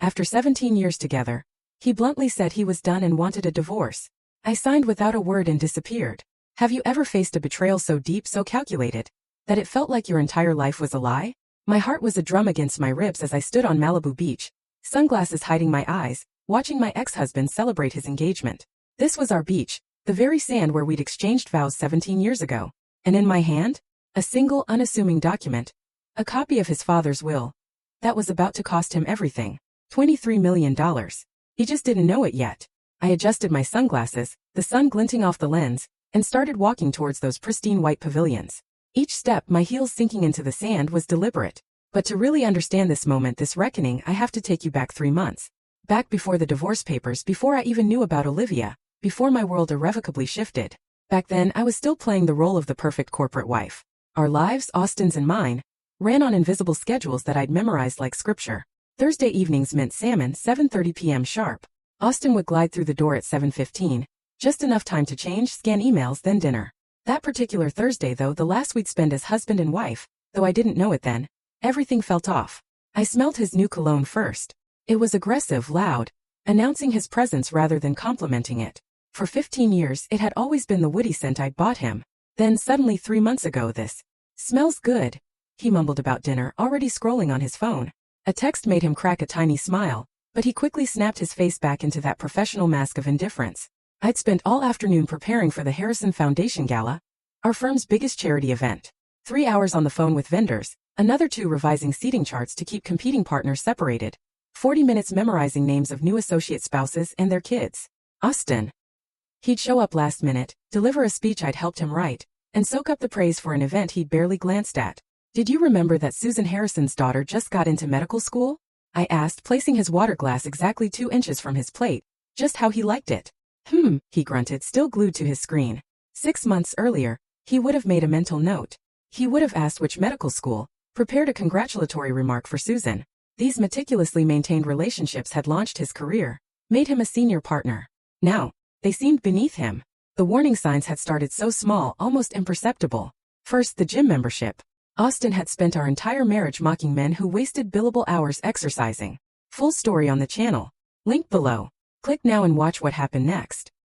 After 17 years together, he bluntly said he was done and wanted a divorce. I signed without a word and disappeared. Have you ever faced a betrayal so deep, so calculated, that it felt like your entire life was a lie? My heart was a drum against my ribs as I stood on Malibu Beach, sunglasses hiding my eyes, watching my ex-husband celebrate his engagement. This was our beach, the very sand where we'd exchanged vows 17 years ago. And in my hand, a single unassuming document, a copy of his father's will, that was about to cost him everything. $23 million. He just didn't know it yet. I adjusted my sunglasses, the sun glinting off the lens, and started walking towards those pristine white pavilions. Each step, my heels sinking into the sand, was deliberate. But to really understand this moment, this reckoning, I have to take you back 3 months. Back before the divorce papers, before I even knew about Olivia, before my world irrevocably shifted. Back then, I was still playing the role of the perfect corporate wife. Our lives, Austin's and mine, ran on invisible schedules that I'd memorized like scripture. Thursday evenings meant salmon, 7:30 p.m. sharp. Austin would glide through the door at 7:15, just enough time to change, scan emails, then dinner. That particular Thursday, though, the last we'd spend as husband and wife, though I didn't know it then, everything felt off. I smelled his new cologne first. It was aggressive, loud, announcing his presence rather than complimenting it. For 15 years, it had always been the woody scent I'd bought him. Then suddenly 3 months ago, this smells good, he mumbled about dinner, already scrolling on his phone. A text made him crack a tiny smile, but he quickly snapped his face back into that professional mask of indifference. I'd spent all afternoon preparing for the Harrison Foundation Gala, our firm's biggest charity event. 3 hours on the phone with vendors, another 2 revising seating charts to keep competing partners separated, 40 minutes memorizing names of new associate spouses and their kids. Austin. He'd show up last minute, deliver a speech I'd helped him write, and soak up the praise for an event he'd barely glanced at. Did you remember that Susan Harrison's daughter just got into medical school? I asked, placing his water glass exactly 2 inches from his plate, just how he liked it. He grunted, still glued to his screen. 6 months earlier, he would have made a mental note. He would have asked which medical school, prepared a congratulatory remark for Susan. These meticulously maintained relationships had launched his career, made him a senior partner. Now, they seemed beneath him. The warning signs had started so small, almost imperceptible. First, the gym membership. Austin had spent our entire marriage mocking men who wasted billable hours exercising. Full story on the channel. Link below. Click now and watch what happened next.